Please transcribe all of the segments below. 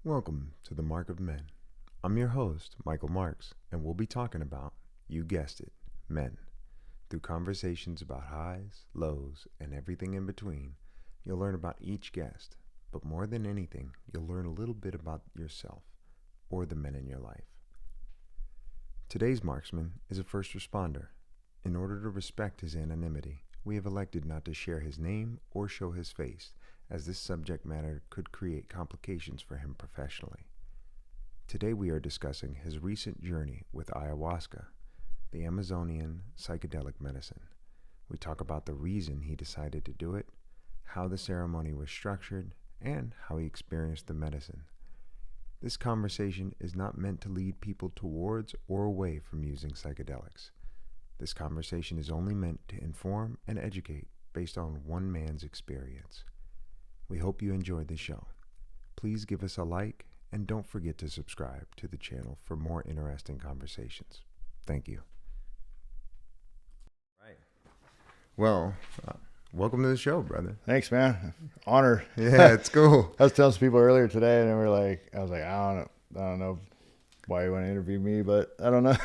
Welcome to the Mark of Men. I'm your host, Michael Marks, and we'll be talking about, you guessed it, men. Through conversations about highs, lows, and everything in between, you'll learn about each guest, but more than anything, you'll learn a little bit about yourself or the men in your life. Today's marksman is a first responder. In order to respect his anonymity, we have elected not to share his name or show his face, as this subject matter could create complications for him professionally. Today we are discussing his recent journey with ayahuasca, the Amazonian psychedelic medicine. We talk about the reason he decided to do it, how the ceremony was structured, and how he experienced the medicine. This conversation is not meant to lead people towards or away from using psychedelics. This conversation is only meant to inform and educate based on one man's experience. We hope you enjoyed the show. Please give us a like and don't forget to subscribe to the channel for more interesting conversations. Thank you. Right. Well, welcome to the show, brother. Thanks, man. Honor. Yeah, it's cool. I was telling some people earlier today, and I was like, I don't know why you want to interview me, but I don't know.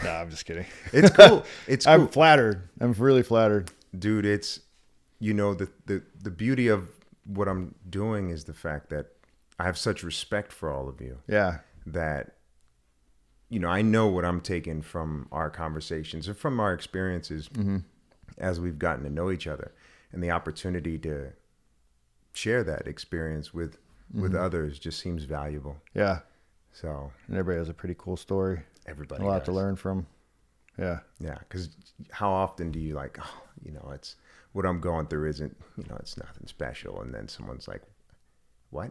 No, I'm just kidding. It's cool. It's cool. I'm flattered. I'm really flattered. Dude, it's, the beauty of what I'm doing is the fact that I have such respect for all of you. Yeah. That, I know what I'm taking from our conversations or from our experiences as we've gotten to know each other, and the opportunity to share that experience with others just seems valuable. Yeah. So, and everybody has a pretty cool story. Everybody a lot does. to learn from. Yeah. Yeah. Because how often do you it's what I'm going through isn't, it's nothing special. And then someone's like, what?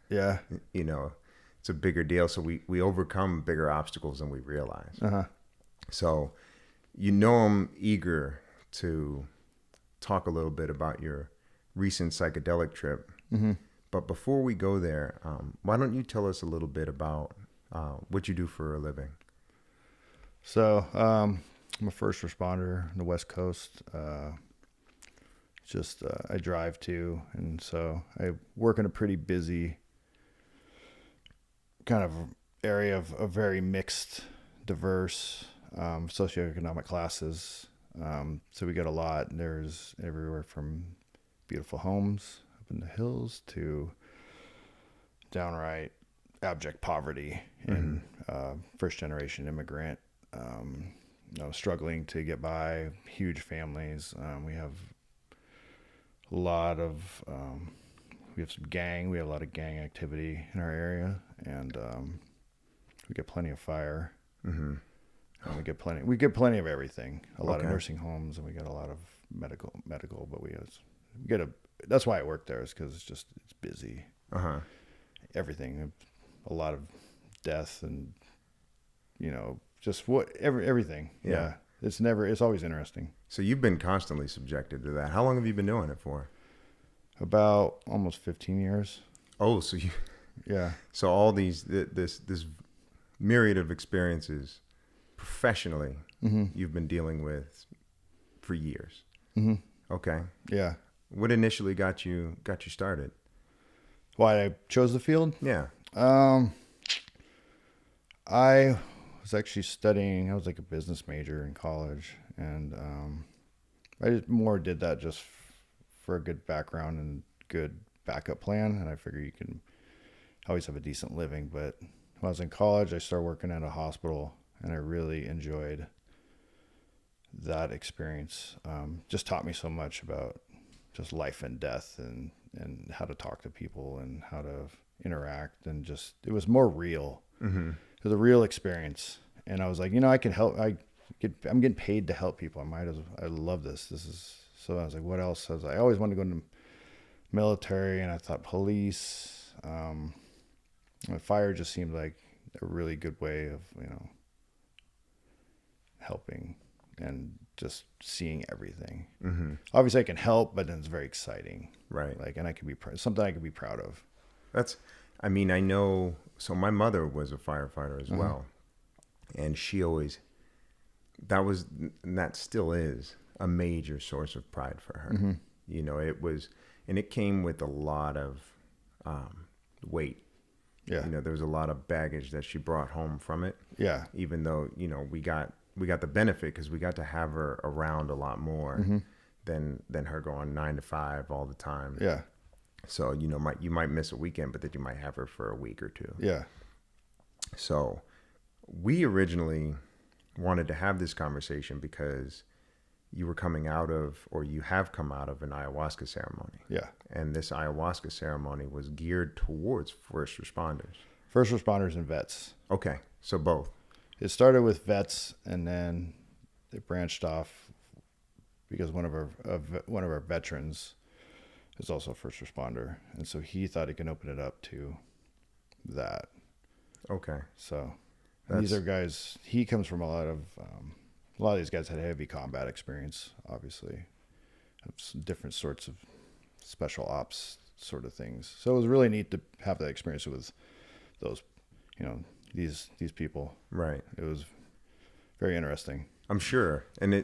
Yeah. It's a bigger deal. So we overcome bigger obstacles than we realize. Uh-huh. So, I'm eager to talk a little bit about your recent psychedelic trip. Mm-hmm. But before we go there, why don't you tell us a little bit about what you do for a living? So, I'm a first responder on the West Coast. I drive too, and so I work in a pretty busy kind of area of very mixed, diverse socioeconomic classes. So we get a lot. There's everywhere from beautiful homes up in the hills to downright abject poverty and first generation immigrant, struggling to get by, huge families. We have a lot of we have a lot of gang activity in our area, and we get plenty of fire. Mm-hmm. And we get plenty of everything. A lot of nursing homes, and we get a lot of medical, but that's why I work there, is because it's busy. Uh-huh. Everything, a lot of death, and everything. Yeah. It's always interesting. So you've been constantly subjected to that. How long have you been doing it for? About almost 15 years. Oh, so you, Yeah. so all this myriad of experiences professionally, you've been dealing with for years. Mm-hmm. Okay. Yeah. What initially got you started? Why I chose the field? Yeah. I was actually studying. I was like a business major in college, and I just more did that just for a good background and good backup plan. And I figure you can always have a decent living. But when I was in college, I started working at a hospital, and I really enjoyed that experience. Just taught me so much about just life and death, and how to talk to people and how to interact, and just it was more real. Mm-hmm. It was a real experience, and I was like, I can help. I'm getting paid to help people. I love this. So I was like, what else? I always wanted to go into military, and I thought police. Fire just seemed like a really good way of helping and just seeing everything. Mm-hmm. Obviously, I can help, but then it's very exciting, Right? and I can be something I can be proud of. I know. So my mother was a firefighter as well, and she always, that still is a major source of pride for her. It was, and it came with a lot of weight Yeah. There was a lot of baggage that she brought home from it. Yeah. Even though, we got the benefit because we got to have her around a lot more than her going 9 to 5 all the time. Yeah. So, you might miss a weekend, but then you might have her for a week or two. Yeah. So we originally wanted to have this conversation because you were coming out of, or you have come out of, an ayahuasca ceremony. Yeah. And this ayahuasca ceremony was geared towards first responders. First responders and vets. Okay. So both. It started with vets, and then it branched off because one of our veterans is also a first responder, and so he thought he could open it up to that. Okay. So these are guys. He comes from a lot of these guys had heavy combat experience, obviously, some different sorts of special ops sort of things. So it was really neat to have that experience with those, these people. Right. It was very interesting. I'm sure. And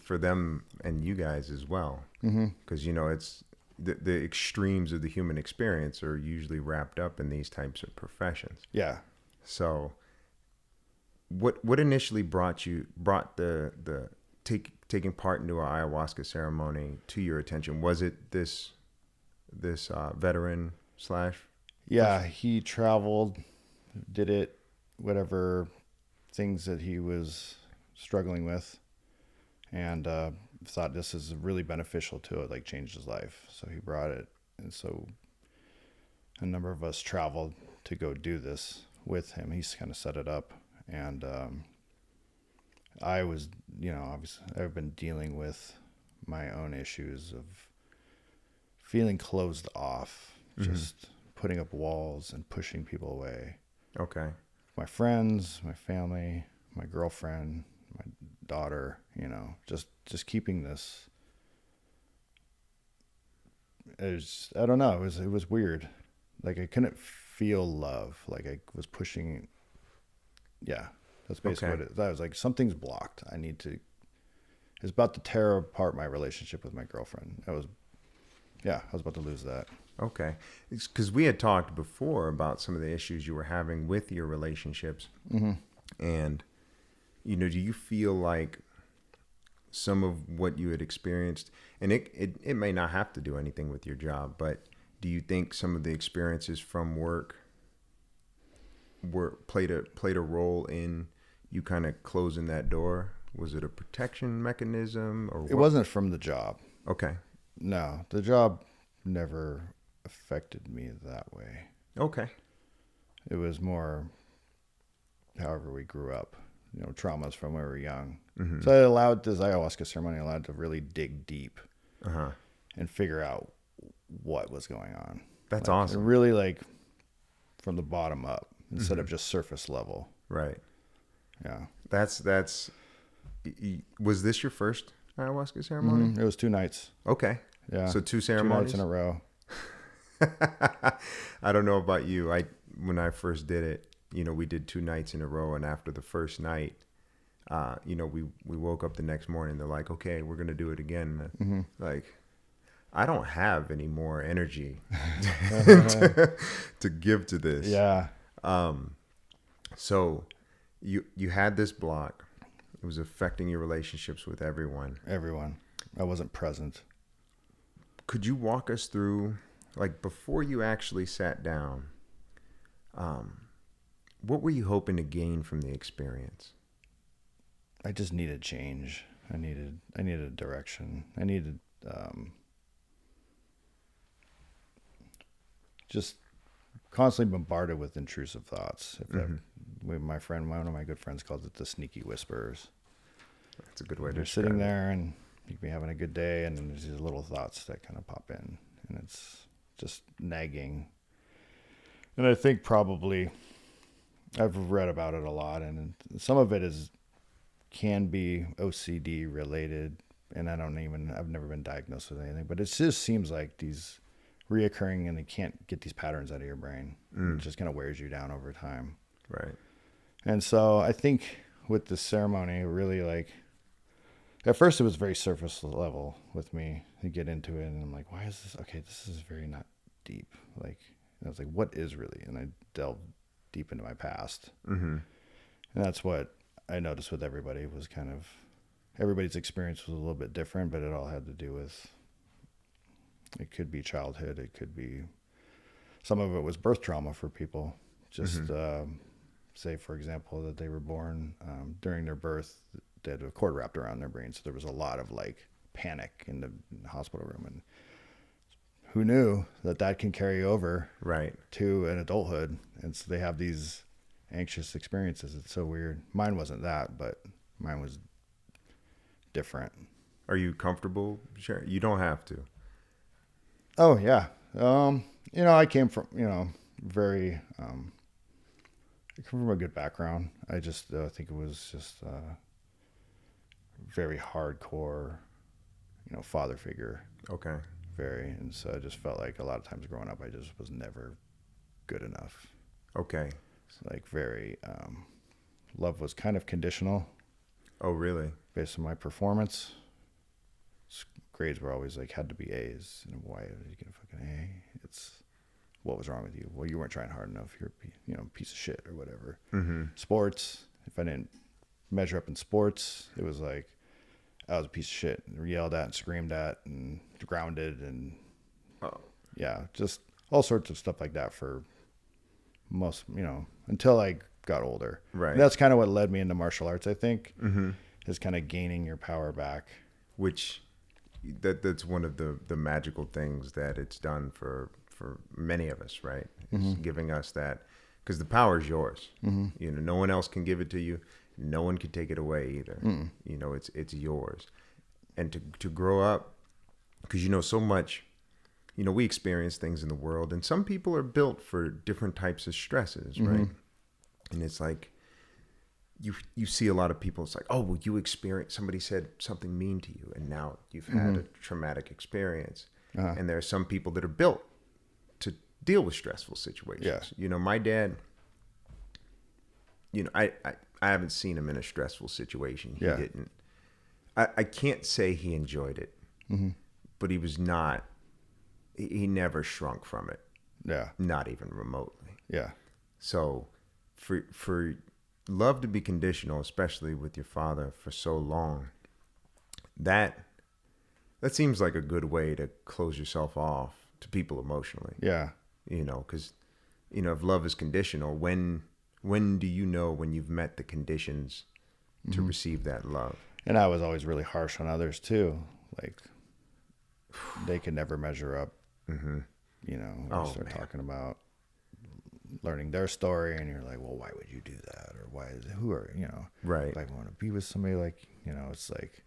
for them and you guys as well. Because, it's the extremes of the human experience are usually wrapped up in these types of professions. Yeah. So what initially brought the taking part into our ayahuasca ceremony to your attention? Was it this veteran / Yeah, he traveled, did it, whatever things that he was struggling with, and thought this is really beneficial to it, like changed his life. So he brought it. And so a number of us traveled to go do this with him. He's kind of set it up. And I was, obviously I've been dealing with my own issues of feeling closed off, just putting up walls and pushing people away. Okay. My friends, my family, my girlfriend, my daughter, just keeping this. I don't know. It was weird. Like I couldn't feel love. Like I was pushing. Yeah, that's basically what it is. I was like, something's blocked. It's about to tear apart my relationship with my girlfriend. I was about to lose that. Okay. Because we had talked before about some of the issues you were having with your relationships. And, do you feel like some of what you had experienced, and it may not have to do anything with your job, but do you think some of the experiences from work played a role in you kind of closing that door? Was it a protection mechanism or what? It wasn't from the job. Okay. No, the job never affected me that way. Okay. It was more however we grew up, traumas from when we were young. So it allowed this ayahuasca ceremony to really dig deep and figure out what was going on. That's awesome. And really from the bottom up instead of just surface level. Right. Yeah. That's was this your first ayahuasca ceremony? It was 2 nights. Okay. Yeah. So 2 ceremonies 2 nights in a row. I don't know about you. When I first did it, we did 2 nights in a row, and after the first night, we woke up the next morning. They're like, "Okay, we're gonna do it again." Like, I don't have any more energy to give to this. Yeah. So you had this block. It was affecting your relationships with everyone. Everyone. I wasn't present. Could you walk us through, before you actually sat down, what were you hoping to gain from the experience? I just needed change. I needed a direction. I needed just constantly bombarded with intrusive thoughts. One of my good friends calls it the sneaky whisperers. That's a good way to You're describe sitting it. there and you can be having a good day, and then there's these little thoughts that kind of pop in, and it's just nagging. And I think probably I've read about it a lot, and some of it can be OCD related, and I've never been diagnosed with anything, but it just seems like these reoccurring, and you can't get these patterns out of your brain. It just kind of wears you down over time. Right. And so I think with this ceremony, really at first it was very surface level with me to get into it. And I'm like, why is this? Okay, this is very not deep. And I was like, what is really? And I delved deep into my past. Mm-hmm. And that's what I noticed with everybody was kind of, everybody's experience was a little bit different, but it all had to do with, it could be childhood. It could be, some of it was birth trauma for people. Just say, for example, that they were born during their birth, they had a cord wrapped around their brain. So there was a lot of like panic in the hospital room. And who knew that can carry over Right. to an adulthood. And so they have these anxious experiences. It's so weird. Mine wasn't that, but mine was different. Are you comfortable sharing? You don't have to. Oh yeah. I came from, very, I come from a good background. I just think it was just very hardcore, father figure. Okay. Very. And so I just felt like a lot of times growing up, I just was never good enough. Okay. Like very, love was kind of conditional. Oh, really? Based on my performance. Grades were always like, had to be A's. And why did you get a fucking A? It's, what was wrong with you? Well, you weren't trying hard enough. You're a piece of shit or whatever. Mm-hmm. Sports, if I didn't measure up in sports, it was like, I was a piece of shit. Yelled at and screamed at and grounded and yeah, just all sorts of stuff like that for most, until I got older. Right. And that's kind of what led me into martial arts, I think, Mm-hmm. is kind of gaining your power back. Which that's one of the magical things that it's done for many of us, right? It's Mm-hmm. giving us that, because the power is yours. Mm-hmm. No one else can give it to you. No one can take it away either. Mm-hmm. It's yours. And to grow up, because so much, we experience things in the world, and some people are built for different types of stresses, right? And it's like, you see a lot of people, it's like, oh, well, somebody said something mean to you, and now you've had a traumatic experience. And there are some people that are built to deal with stressful situations. Yeah. My dad, I haven't seen him in a stressful situation. He didn't. I can't say he enjoyed it, but he was not, he never shrunk from it. Yeah. Not even remotely. Yeah. So for love to be conditional, especially with your father for so long, that seems like a good way to close yourself off to people emotionally. Yeah. Because, if love is conditional, when do you know when you've met the conditions to receive that love? And I was always really harsh on others too. Like they could never measure up. Mm-hmm. You start talking about learning their story, and you're like, well, why would you do that? Or why is it, who are, right. Like, I want to be with somebody like, it's like,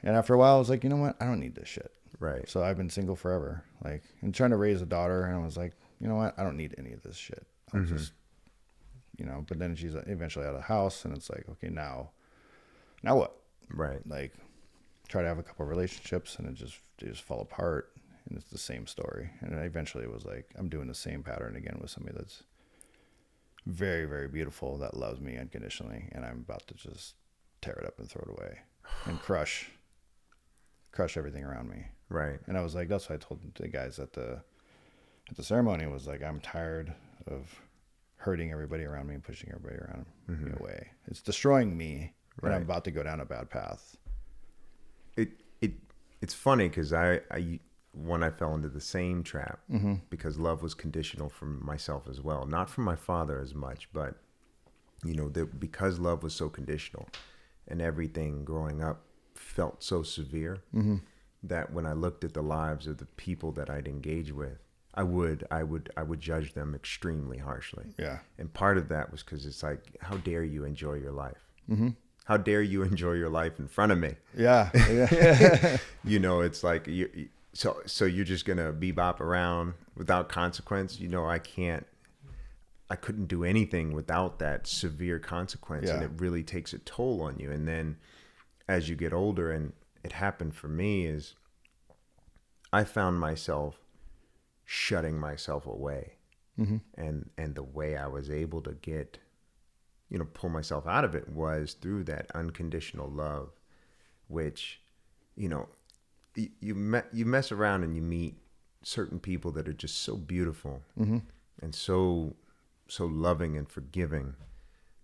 and after a while I was like, you know what? I don't need this shit. Right. So I've been single forever, like, and trying to raise a daughter. And I was like, you know what? I don't need any of this shit. I'll just, but then she's eventually out of the house, and it's like, okay, now what? Right. Like, try to have a couple of relationships, and it just fall apart. And it's the same story. And eventually it was like, I'm doing the same pattern again with somebody that's very, very beautiful, that loves me unconditionally. And I'm about to just tear it up and throw it away and crush everything around me. Right. And I was like, that's what I told the guys at the ceremony, was like, I'm tired of hurting everybody around me and pushing everybody around me away. It's destroying me. Right. And I'm about to go down a bad path. It's funny because I fell into the same trap because love was conditional from myself as well. Not from my father as much, but, because love was so conditional and everything growing up felt so severe that when I looked at the lives of the people that I'd engage with, I would judge them extremely harshly. Yeah. And part of that was because it's like, how dare you enjoy your life? Mm-hmm. How dare you enjoy your life in front of me? Yeah. It's like, so you're just going to bebop around without consequence. I couldn't do anything without that severe consequence. And it really takes a toll on you. And then as you get older, and it happened for me, is I found myself shutting myself away. And the way I was able to get, pull myself out of it was through that unconditional love, which, you mess around and you meet certain people that are just so beautiful Mm-hmm. and so loving and forgiving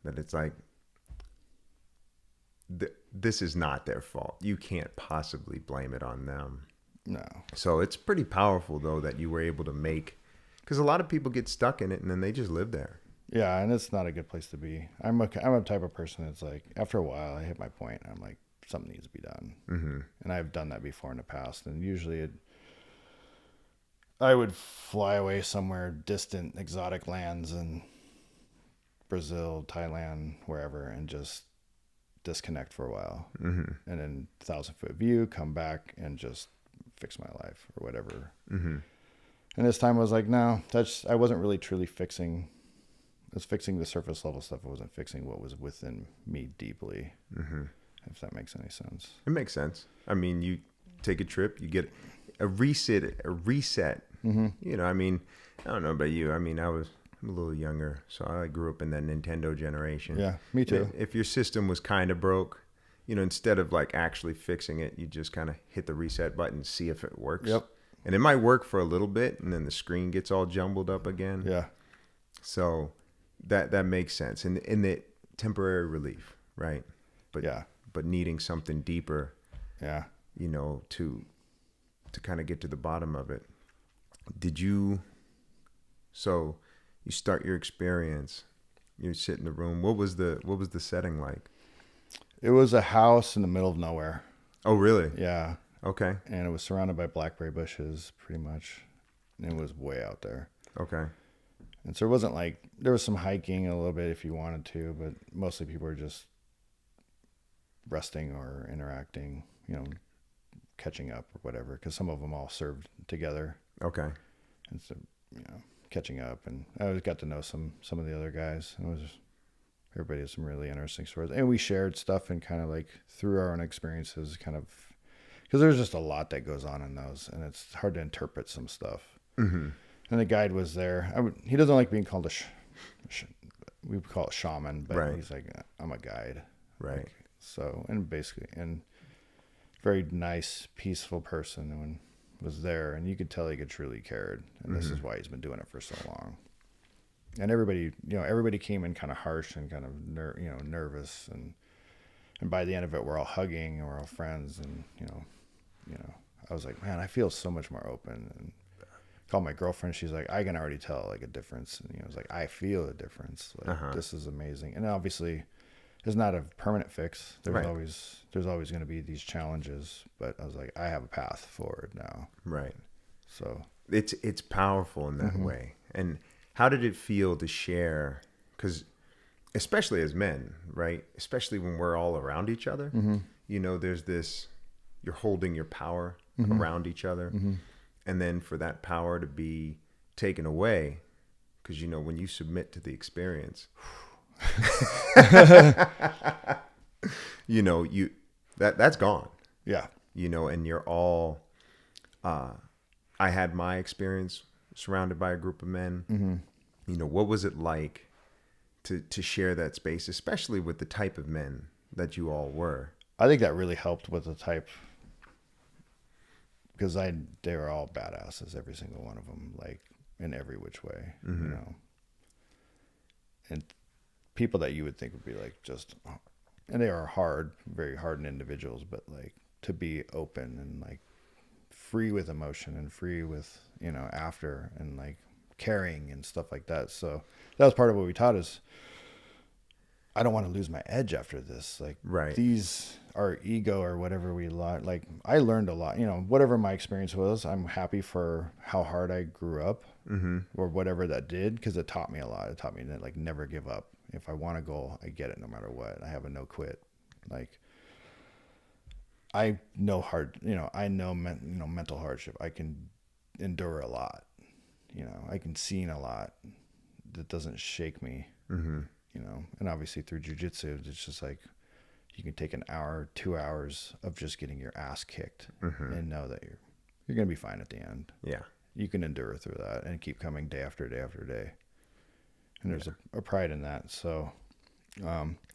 that it's like this is not their fault. You can't possibly blame it on them. No. So it's pretty powerful though that you were able to make, because a lot of people get stuck in it and then they just live there. Yeah, and it's not a good place to be. I'm a type of person that's like, after a while, I hit my point. And I'm like, something needs to be done. Mm-hmm. And I've done that before in the past. And usually I would fly away somewhere distant, exotic lands in Brazil, Thailand, wherever, and just disconnect for a while. Mm-hmm. And then 1,000-foot view, come back and just fix my life or whatever. Mm-hmm. And this time I was like, no, I wasn't really truly fixing. I was fixing the surface level stuff. I wasn't fixing what was within me deeply. Mm-hmm. If that makes any sense. It makes sense. I mean, you take a trip, you get a reset. Mm-hmm. You know, I mean, I don't know about you. I mean, I'm a little younger, so I grew up in that Nintendo generation. Yeah, me too. If your system was kind of broke, you know, instead of like actually fixing it, you just kind of hit the reset button, see if it works. Yep. And it might work for a little bit, and then the screen gets all jumbled up again. Yeah. So that makes sense. And in the temporary relief, right? But yeah. But needing something deeper. Yeah. You know, to kind of get to the bottom of it. So you start your experience, you sit in the room. What was the setting like? It was a house in the middle of nowhere. Oh, really? Yeah. Okay. And it was surrounded by blackberry bushes, pretty much. And it was way out there. Okay. And so it wasn't like, there was some hiking a little bit if you wanted to, but mostly people were just resting or interacting, you know, catching up or whatever, because some of them all served together. Okay. And so, you know, catching up, and I always got to know some of the other guys. Everybody has some really interesting stories, and we shared stuff and kind of like through our own experiences, kind of, because there's just a lot that goes on in those, and it's hard to interpret some stuff. Mm-hmm. And the guide was there. He doesn't like being called we would call it shaman, but right. He's like, I'm a guide. Right. Like, so, and basically, and very nice, peaceful person and was there, and you could tell he could truly cared. And this is why he's been doing it for so long. And everybody came in kind of harsh and kind of nervous, and by the end of it, we're all hugging and we're all friends, and you know, I was like, man, I feel so much more open. And called my girlfriend. She's like, I can already tell like a difference. And I was like, I feel a difference. Like this is amazing. And obviously, it's not a permanent fix. There's right. always going to be these challenges. But I was like, I have a path forward now. Right. So it's powerful in that way. And how did it feel to share? Because especially as men, right? Especially when we're all around each other, you know, there's this, you're holding your power around each other. And then for that power to be taken away, because, you know, when you submit to the experience, you know, that's gone. Yeah. You know, and you're all, I had my experience surrounded by a group of men. You know, what was it like to share that space, especially with the type of men that you all were? I think that really helped with the type, because they were all badasses, every single one of them, like in every which way, you know, and people that you would think would be like just, and they are very hardened individuals, but like to be open and like free with emotion and free with, you know, after, and like caring and stuff like that. So that was part of what we taught is, I don't want to lose my edge after this. Like, right. These are ego or whatever like I learned a lot, you know, whatever my experience was, I'm happy for how hard I grew up or whatever that did. Cause it taught me a lot. It taught me to like never give up. If I want a goal, I get it no matter what. I have a no quit. Like I know mental hardship. I can endure a lot, you know, I can see a lot that doesn't shake me. You know, and obviously through jujitsu, it's just like you can take an hour, 2 hours of just getting your ass kicked and know that you're going to be fine at the end. Yeah. You can endure through that and keep coming day after day after day. And there's a pride in that. So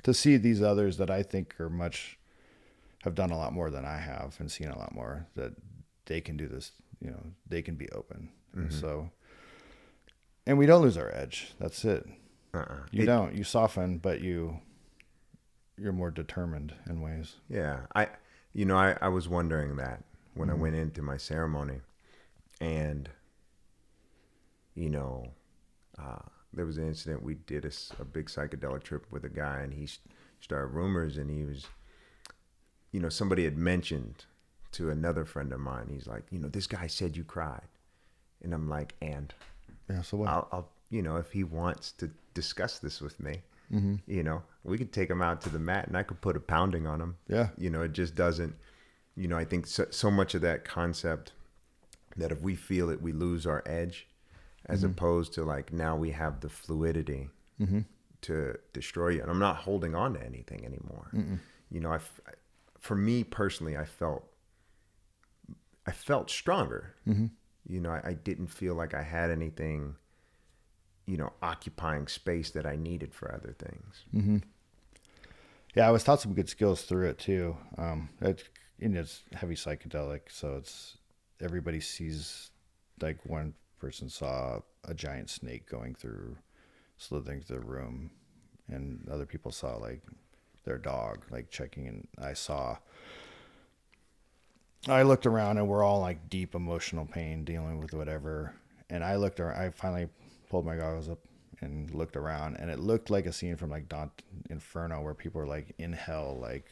to see these others that I think have done a lot more than I have and seen a lot more, that they can do this, they can be open. Mm-hmm. And so, and we don't lose our edge. That's it. You soften, but you're more determined in ways. Yeah. I was wondering that when I went into my ceremony, and, there was an incident. We did a big psychedelic trip with a guy, and he started rumors, and he was, somebody had mentioned to another friend of mine, he's like, this guy said you cried. And I'm like, and Yeah, so what? I'll if he wants to discuss this with me, Mm-hmm. we could take him out to the mat and I could put a pounding on him. Yeah. It just doesn't, I think so much of that concept that if we feel it, we lose our edge, as opposed to like, now we have the fluidity to destroy you. And I'm not holding on to anything anymore. Mm-mm. For me personally, I felt stronger. I didn't feel like I had anything, occupying space that I needed for other things. Mm-hmm. Yeah, I was taught some good skills through it too. It's heavy psychedelic, so everybody sees, like one person saw a giant snake slithering through the room, and other people saw like their dog like checking in. I looked around and we're all like deep emotional pain, dealing with whatever. And I looked around, I finally pulled my goggles up and looked around, and it looked like a scene from like Dante Inferno, where people are like in hell, like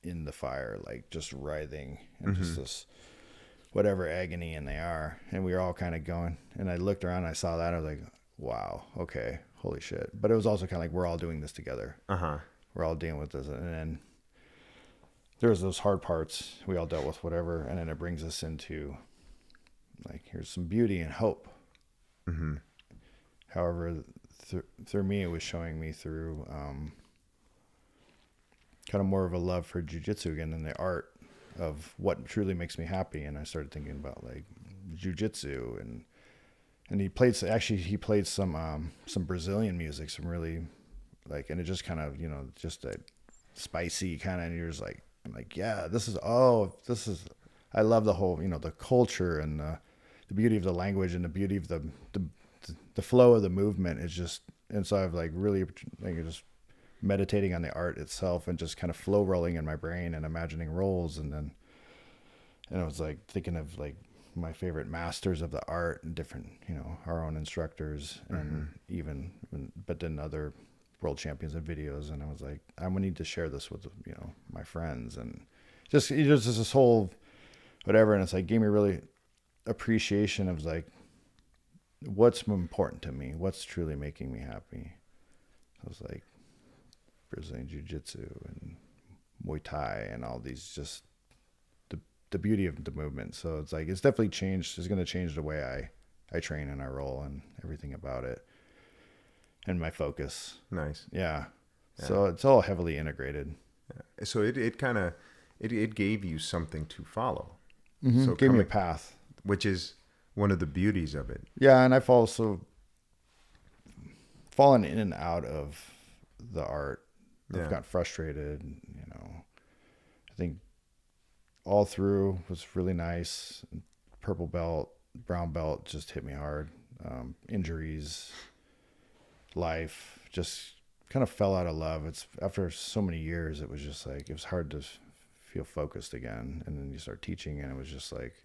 in the fire, like just writhing and just this whatever agony and they are. And we were all kind of going, and I looked around and I saw that. I was like, wow, okay, holy shit. But it was also kind of like, we're all doing this together. We're all dealing with this. And then there's those hard parts we all dealt with, whatever. And then it brings us into like, here's some beauty and hope. However, through me, it was showing me through kind of more of a love for jiu-jitsu again, and the art of what truly makes me happy. And I started thinking about like jiu-jitsu, and he played some Brazilian music, some really like, and it just kind of, just a spicy kind of, and you're just like, I'm like, yeah, I love the whole, the culture and the beauty of the language and the beauty of the flow of the movement is just, and so I've like really like just meditating on the art itself and just kind of flow rolling in my brain and imagining roles. And I was like thinking of like my favorite masters of the art and different, our own instructors and but then other world champions and videos. And I was like, I'm gonna need to share this with, my friends, and just this whole whatever. And it's like, gave me really appreciation of like, what's important to me, what's truly making me happy. I was like, Brazilian Jiu-Jitsu and Muay Thai and all these, just the beauty of the movement. So it's like, it's definitely changed. It's going to change the way I train and I roll and everything about it, and my focus. Nice. Yeah. So it's all heavily integrated. Yeah. So it kind of, it gave you something to follow. So it gave me a path, which is one of the beauties of it. Yeah. And I've also fallen in and out of the art. I've got frustrated, I think all through was really nice. Purple belt, brown belt just hit me hard. Injuries, life, just kind of fell out of love. It's after so many years, it was just like, it was hard to feel focused again. And then you start teaching, and it was just like,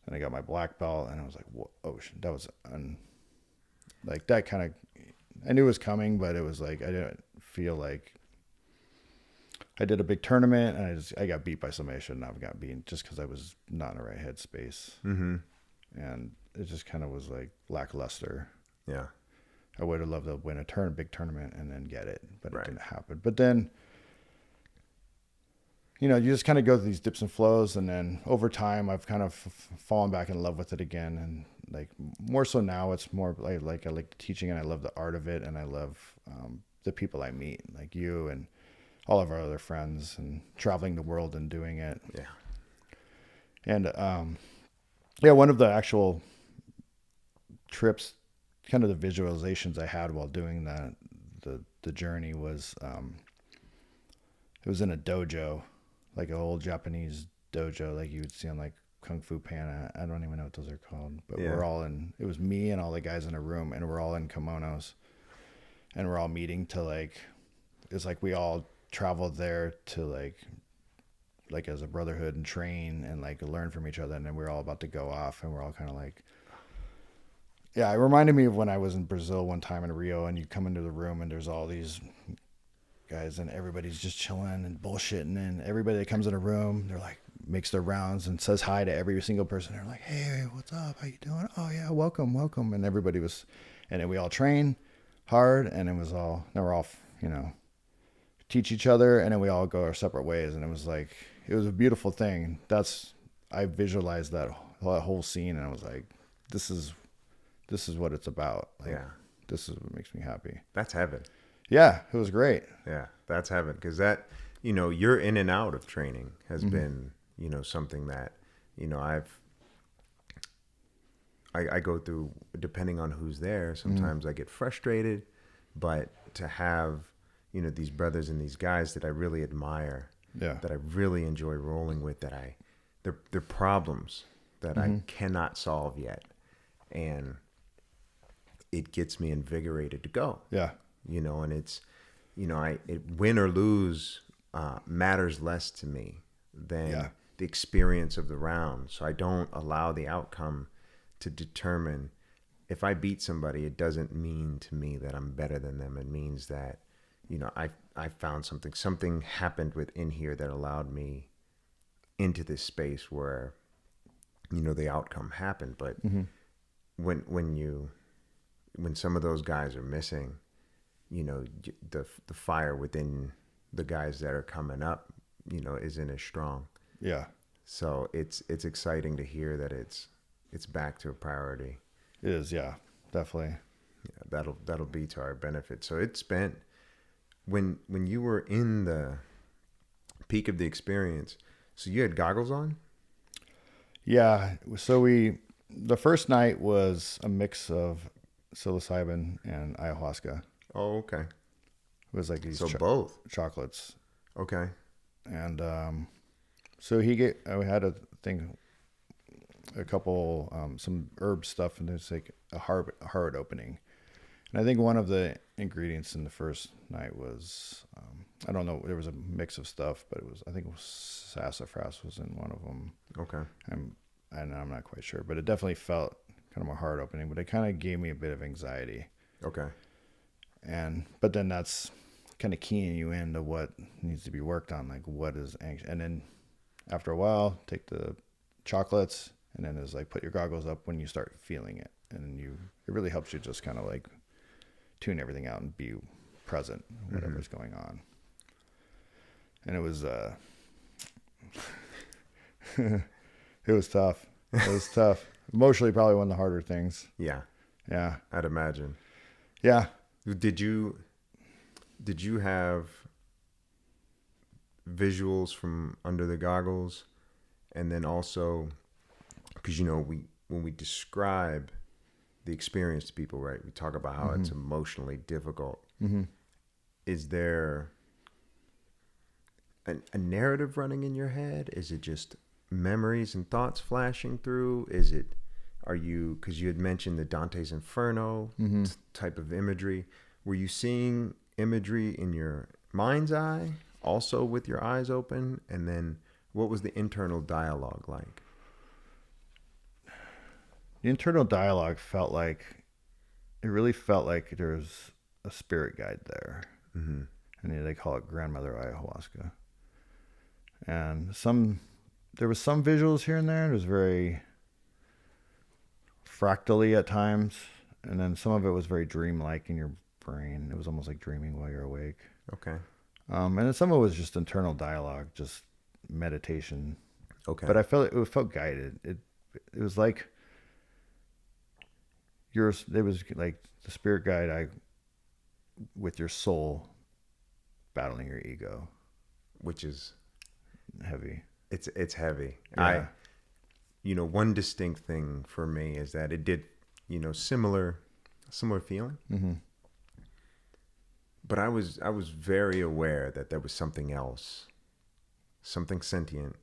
and I got my black belt, and I was like, whoa, that was like that kind of, I knew it was coming, but it was like, I didn't feel like, I did a big tournament and I got beat by somebody I shouldn't have got beaten, just because I was not in the right headspace. And it just kind of was like lackluster. Yeah. I would have loved to win a big tournament and then get it, but it didn't happen. But then, you just kind of go through these dips and flows, and then over time I've kind of fallen back in love with it again. And like, more so now, it's more like I like teaching, and I love the art of it, and I love the people I meet, like you and all of our other friends, and traveling the world and doing it. Yeah. And one of the actual trips, kind of the visualizations I had while doing that, the journey was, it was in a dojo, like an old Japanese dojo, like you would see on like Kung Fu Panda. I don't even know what those are called, but Yeah. we're all in. It was me and all the guys in a room, and we're all in kimonos, and we're all meeting to like. It's like we all traveled there to like as a brotherhood and train and like learn from each other, and then we're all about to go off, and we're all kind of like. Yeah, it reminded me of when I was in Brazil one time in Rio, and you come into the room and there's all these guys and everybody's just chilling and bullshitting, and everybody that comes in a room, they're like makes their rounds and says hi to every single person. They're like, "Hey, what's up? How you doing? Oh yeah, welcome, welcome." And everybody was, and then we all train hard, and it was all. Now we're all, teach each other, and then we all go our separate ways, and it was like it was a beautiful thing. I visualized that whole scene, and I was like, this is what it's about. Like, Yeah. this is what makes me happy. That's heaven. Yeah, it was great. Yeah, that's heaven. Because that, you're in and out of training has been, something that, I go through depending on who's there. Sometimes I get frustrated, but to have, these brothers and these guys that I really admire, Yeah. that I really enjoy rolling with, they're problems that I cannot solve yet. And it gets me invigorated to go. Yeah. And it's, win or lose matters less to me than the experience of the round. So I don't allow the outcome to determine. If I beat somebody, it doesn't mean to me that I'm better than them. It means that, I found something happened within here that allowed me into this space where, the outcome happened. But when some of those guys are missing, the fire within the guys that are coming up, isn't as strong. Yeah. So it's exciting to hear that it's back to a priority. It is. Yeah, definitely. Yeah, that'll be to our benefit. So it's been when you were in the peak of the experience. So you had goggles on? Yeah. So the first night was a mix of psilocybin and ayahuasca. Oh, okay. It was like these both chocolates. Okay. And so I had a couple some herb stuff, and there's like a heart opening. And I think one of the ingredients in the first night was I don't know, there was a mix of stuff, but I think it was sassafras was in one of them. Okay. And I'm not quite sure, but it definitely felt kind of a heart opening, but it kind of gave me a bit of anxiety. Okay. But then that's kind of keying you into what needs to be worked on, like what is anxious. And then after a while, take the chocolates, and then it's like put your goggles up when you start feeling it, and it really helps you just kind of like tune everything out and be present, whatever's going on. And it was it was tough. It was tough. Emotionally, probably one of the harder things. Yeah. Yeah. I'd imagine. Yeah. Did you have visuals from under the goggles, and then also, because when we describe the experience to people, right, we talk about how it's emotionally difficult. Is there a narrative running in your head? Is it just memories and thoughts flashing through? Because you had mentioned the Dante's Inferno type of imagery. Were you seeing imagery in your mind's eye, also with your eyes open? And then what was the internal dialogue like? The internal dialogue really felt like there was a spirit guide there. And they call it Grandmother Ayahuasca. And there was some visuals here and there. It was very fractally at times. And then some of it was very dreamlike in your brain. It was almost like dreaming while you're awake. Okay. And then some of it was just internal dialogue, just meditation. Okay. But it felt guided. It was like it was like the spirit guide with your soul battling your ego, which is heavy. It's heavy. Yeah. One distinct thing for me is that it did, similar feeling. But I was very aware that there was something else, something sentient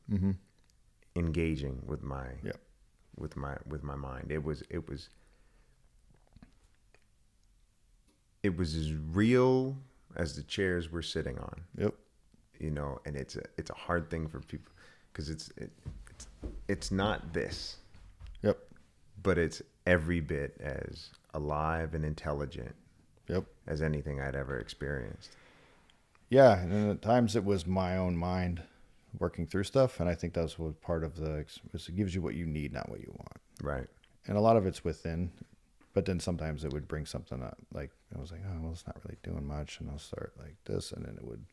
engaging with my Yep. with my mind. It was as real as the chairs we're sitting on. Yep. You know, and it's a hard thing for people because it's not this, Yep. but it's every bit as alive and intelligent Yep. as anything I'd ever experienced. Yeah, and at times it was my own mind working through stuff, and I think that's what part of it gives you what you need, not what you want. Right. And a lot of it's within, but then sometimes it would bring something up. Like I was like, oh, well, it's not really doing much, and I'll start like this, and then it would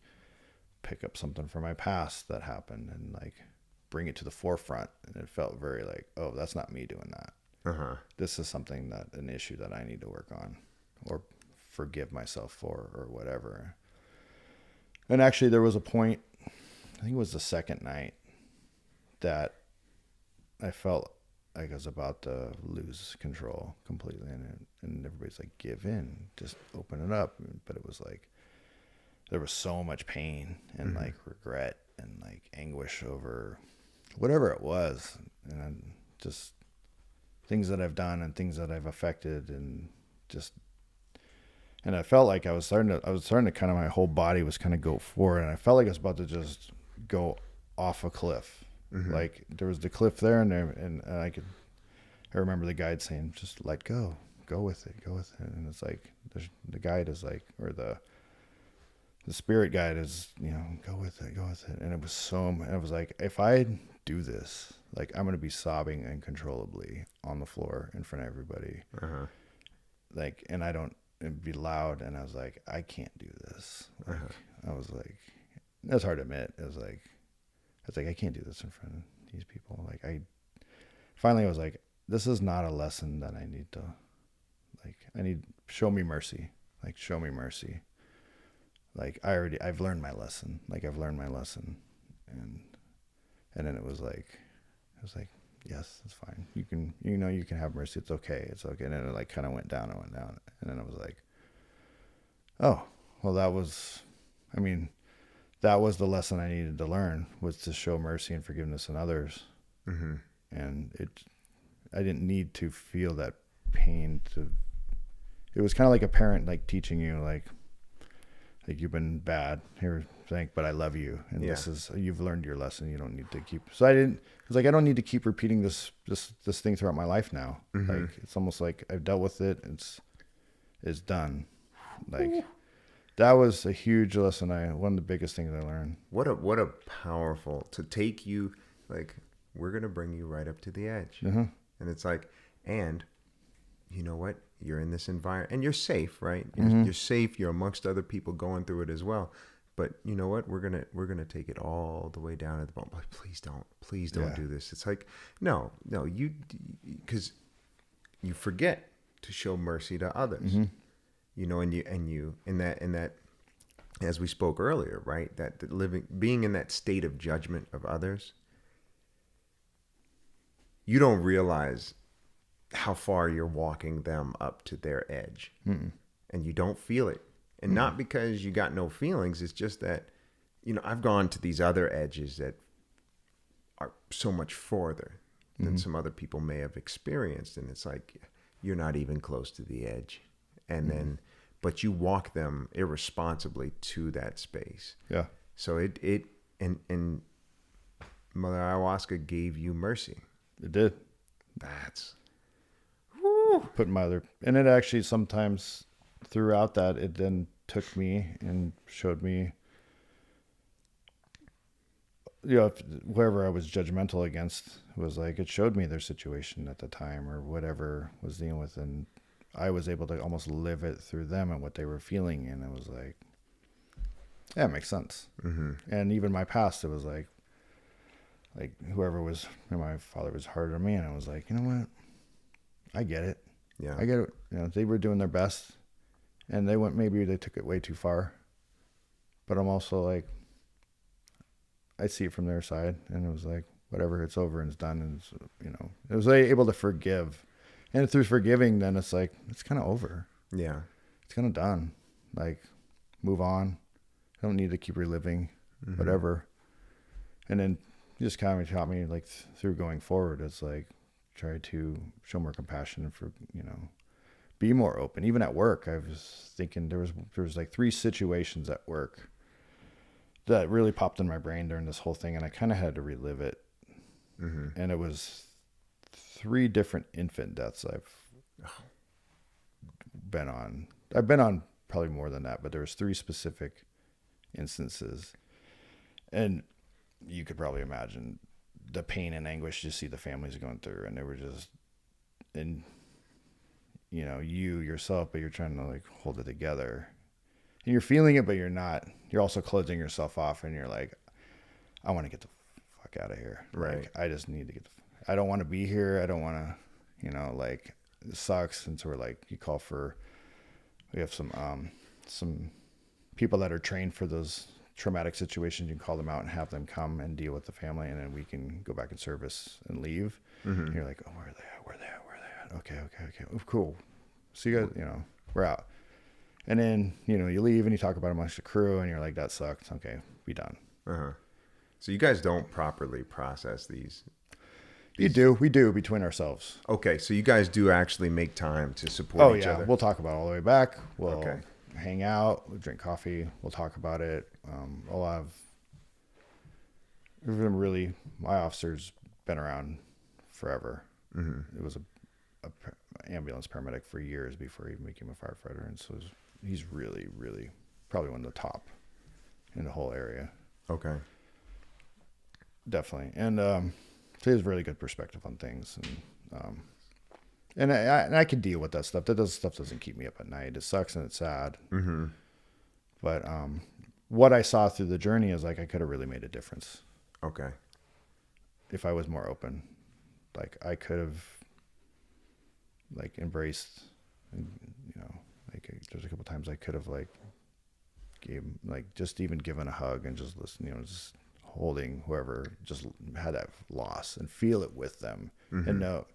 pick up something from my past that happened and like bring it to the forefront, and it felt very like, oh, that's not me doing that. This is something an issue that I need to work on or forgive myself for or whatever. And actually there was a point, I think it was the second night, that I felt like I was about to lose control completely, and everybody's like, give in, just open it up. But it was like, there was so much pain and like regret and like anguish over whatever it was. And just things that I've done and things that I've affected, and I felt like I was starting to kind of, my whole body was kind of go forward, and I felt like I was about to just go off a cliff. Like there was the cliff there, and I remember the guide saying, just let go with it. And it's like, the guide is like, or the spirit guide is, you know, go with it. And it was I was like, if I do this, like I'm going to be sobbing uncontrollably on the floor in front of everybody. Like, and I don't, it'd be loud. And I was like, I can't do this. Like, I was like, that's hard to admit. It was like, I can't do this in front of these people. Like I was like, this is not a lesson that I need to, like, show me mercy. Like, show me mercy. Like I've learned my lesson. And then it was like, yes, it's fine. You can have mercy. It's okay. And then it like kind of went down. And then it was like, oh, well, that was the lesson I needed to learn, was to show mercy and forgiveness in others. And I didn't need to feel that pain it was kind of like a parent, like teaching you, like you've been bad here, but I love you. And you've learned your lesson. You don't need to keep, I don't need to keep repeating this thing throughout my life now. Like, it's almost like I've dealt with it. It's done. Like, that was a huge lesson. One of the biggest things I learned. What a powerful, to take you, like, we're going to bring you right up to the edge. And it's like, and you know what? You're in this environment and you're safe, right? You're safe. You're amongst other people going through it as well. But you know what? We're gonna take it all the way down at the bottom. Like, please don't do this. It's like, no, because you forget to show mercy to others. You know, and you in that, as we spoke earlier, right? That being in that state of judgment of others, you don't realize how far you're walking them up to their edge. And you don't feel it. And not because you got no feelings. It's just that, you know, I've gone to these other edges that are so much farther than some other people may have experienced. And it's like, you're not even close to the edge. And then, but you walk them irresponsibly to that space. Yeah. So and Mother Ayahuasca gave you mercy. It did. That's put my other, and it actually sometimes throughout that, it then took me and showed me, you know, whoever I was judgmental against, was like, it showed me their situation at the time or whatever was dealing with, and I was able to almost live it through them and what they were feeling, and it was like, yeah, it makes sense. And even my past, it was like whoever was, my father was harder on me, and I was like, you know what? I get it. Yeah. I get it. You know, they were doing their best, and maybe they took it way too far. But I'm also like, I see it from their side, and it was like, whatever, it's over and it's done. And it's, you know, it was like able to forgive, and through forgiving, then it's like, it's kind of over. Yeah. It's kind of done. Like, move on. I don't need to keep reliving whatever. And then he just kind of taught me like through going forward. It's like try to show more compassion for, be more open. Even at work, I was thinking there was like 3 situations at work that really popped in my brain during this whole thing, and I kind of had to relive it. And it was 3 different infant deaths I've been on. I've been on probably more than that, but there was 3 specific instances, and you could probably imagine the pain and anguish you see the families going through, and they were just, and you yourself, but you're trying to like hold it together, and you're feeling it, but you're not. You're also closing yourself off, and you're like, I want to get the fuck out of here. Right. Like, I just need to I don't want to be here. I don't want to, like, it sucks. And so we're like, we have some people that are trained for those traumatic situations. You can call them out and have them come and deal with the family, and then we can go back in service and leave. And you're like, oh, where are they at? Where are they at? Where are they at? Okay. Oh, cool. So you guys, we're out. And then, you leave and you talk about it amongst the crew, and you're like, that sucked. Okay, be done. So you guys don't properly process these. We do between ourselves. Okay, so you guys do actually make time to support each other. We'll talk about it all the way back. We'll hang out, we'll drink coffee, we'll talk about it. My officer's been around forever. It was a ambulance paramedic for years before he became a firefighter, and so he's really, really probably one of the top in the whole area. Okay. Definitely. And so he has really good perspective on things, and I can deal with that stuff. Stuff doesn't keep me up at night. It sucks and it's sad. But what I saw through the journey is like I could have really made a difference. Okay. If I was more open, like I could have like embraced, and like there's a couple times I could have like just even given a hug and just listen, just holding whoever just had that loss and feel it with them, and know,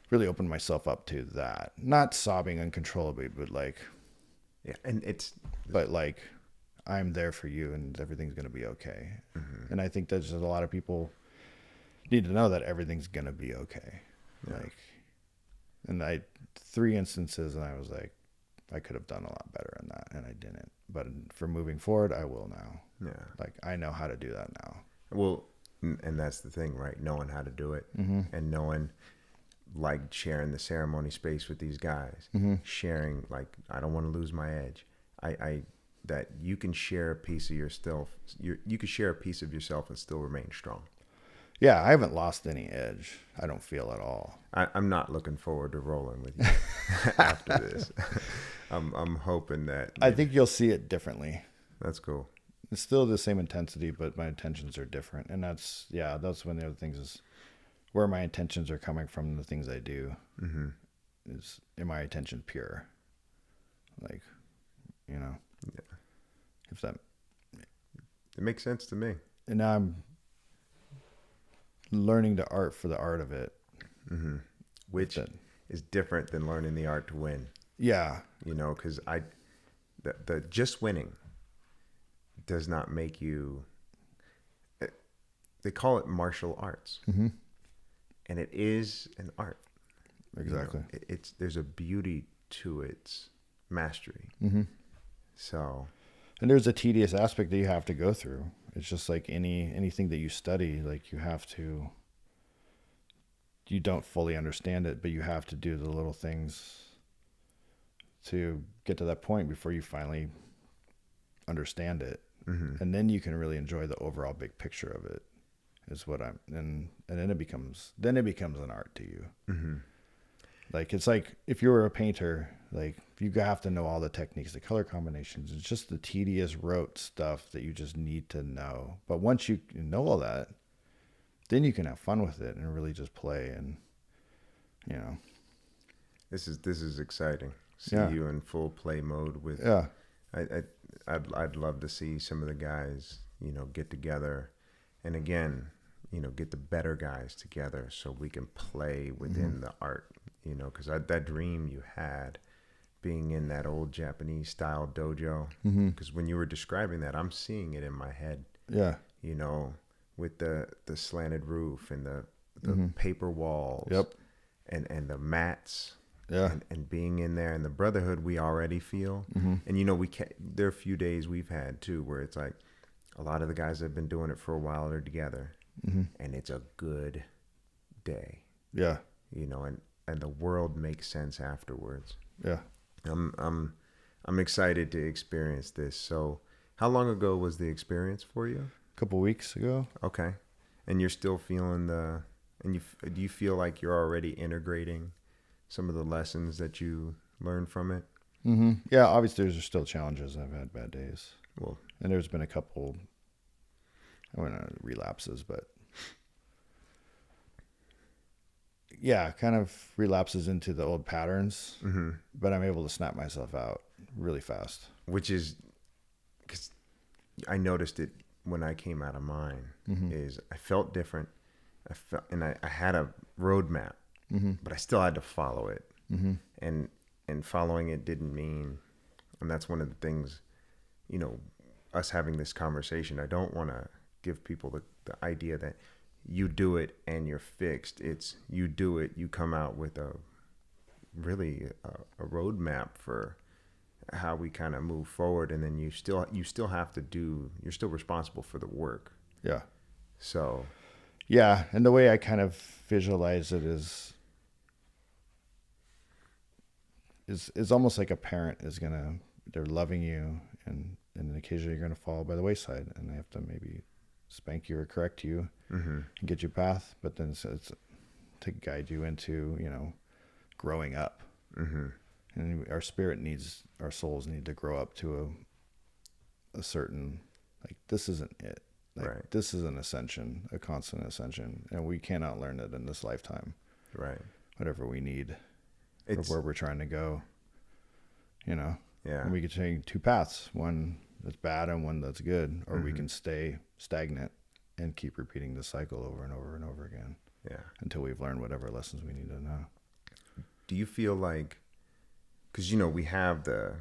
really open myself up to that. Not sobbing uncontrollably, but like, yeah, and but like, I'm there for you, and everything's gonna be okay. And I think that just a lot of people need to know that everything's gonna be okay. Yeah. Like, and 3 instances, and I was like, I could have done a lot better in that, and I didn't. But for moving forward, I will now. Yeah. Like, I know how to do that now. Well, and that's the thing, right? Knowing how to do it, and knowing, like, sharing the ceremony space with these guys, sharing, like, I don't want to lose my edge. That you can share a piece of yourself. You can share a piece of yourself and still remain strong. Yeah, I haven't lost any edge. I don't feel at all. I'm not looking forward to rolling with you after this. I'm hoping that I think you'll see it differently. That's cool. It's still the same intensity, but my intentions are different, and that's one of the other things is where my intentions are coming from. The things I do is my intention pure, like, if that. It makes sense to me. And now I'm learning the art for the art of it, which is different than learning the art to win. Yeah, because the just winning does not make you. They call it martial arts, and it is an art. Exactly. There's a beauty to its mastery. So, and there's a tedious aspect that you have to go through. It's just like anything that you study, like you don't fully understand it, but you have to do the little things to get to that point before you finally understand it. And then you can really enjoy the overall big picture of it, is what and then it becomes an art to you. Like, it's like if you were a painter, like you have to know all the techniques, the color combinations. It's just the tedious rote stuff that you just need to know. But once you know all that, then you can have fun with it and really just play. And this is exciting. See you in full play mode with. Yeah. I'd love to see some of the guys, get together, and again, get the better guys together so we can play within the art. Because that dream you had, being in that old Japanese style dojo. Because when you were describing that, I'm seeing it in my head. Yeah. with the slanted roof and the Mm-hmm. paper walls. Yep. And the mats. Yeah. And being in there and the brotherhood we already feel. Mm-hmm. And there are a few days we've had too where it's like a lot of the guys that have been doing it for a while are together, Mm-hmm. and it's a good day, Yeah. and the world makes sense afterwards. Yeah. I'm excited to experience this. So, how long ago was the experience for you? A couple weeks ago. Okay, and you're still feeling do you feel like you're already integrating some of the lessons that you learned from it? Mm-hmm. Yeah. Obviously, there's still challenges. I've had bad days. Well, And there's been a couple, I wouldn't know, relapses, but yeah, kind of relapses into the old patterns. mm-hmm. But I'm able to snap myself out really fast. Which is because I noticed it when I came out of mine. Mm-hmm. Is I felt different. I had a roadmap, Mm-hmm. but I still had to follow it. Mm-hmm. And following it didn't mean, and that's one of the things, us having this conversation. I don't want to give people the idea that you do it and you're fixed. It's you do it, you come out with a roadmap for how we kind of move forward, and then you still have to you're still responsible for the work. Yeah. So Yeah. And the way I kind of visualize it is almost like a parent they're loving you, and occasionally you're going to fall by the wayside, and they have to maybe spank you or correct you mm-hmm. and get your path. But then it's to guide you into, growing up. Mm-hmm. And our souls need to grow up to a certain, like, this isn't it. Like, right. This is an ascension, a constant ascension, and we cannot learn it in this lifetime. Right. Whatever we need, It's or where we're trying to go, yeah. And we could take two paths, one that's bad and one that's good, or we Mm-hmm. can stay stagnant and keep repeating the cycle over and over and over again. Yeah. Until we've learned whatever lessons we need to know. Do you feel like, because we have the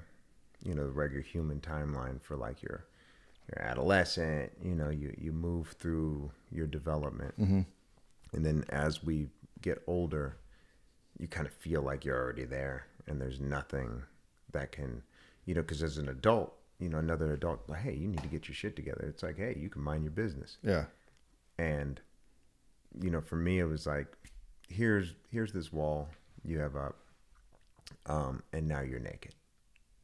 regular human timeline for like your adolescent, you move through your development, Mm-hmm. and then as we get older, you kind of feel like you're already there, and there's nothing that can, because as an adult, another adult, like, hey, you need to get your shit together. It's like, hey, you can mind your business. Yeah. And for me, it was like, here's this wall you have up, and now you're naked.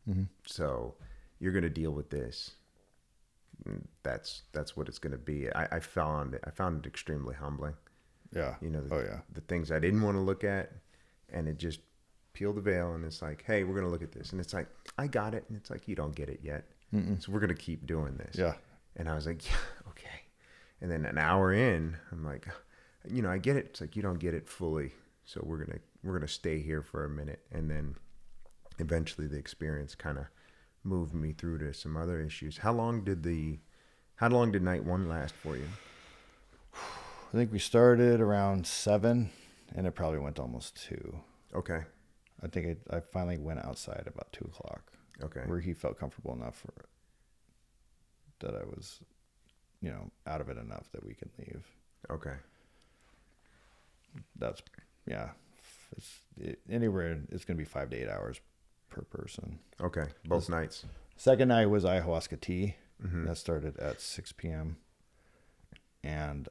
Mm-hmm. So you're going to deal with this. That's what it's going to be. I found it extremely humbling. Yeah. The things I didn't want to look at, and it just peeled the veil, and it's like, hey, we're going to look at this. And it's like, I got it. And it's like, you don't get it yet. Mm-mm. So we're going to keep doing this. Yeah. And I was like, yeah, okay. And then an hour in, I'm like, I get it. It's like, you don't get it fully. So we're going to stay here for a minute. And then eventually the experience kind of moved me through to some other issues. How long did night one last for you? I think we started around 7, and it probably went to almost 2. Okay. I think I finally went outside about 2:00. Okay. Where he felt comfortable enough for it, that I was, out of it enough that we could leave. Okay. That's, yeah. Anywhere, it's going to be 5 to 8 hours per person. Okay. Both nights. Second night was ayahuasca tea. Mm-hmm. That started at 6 p.m. And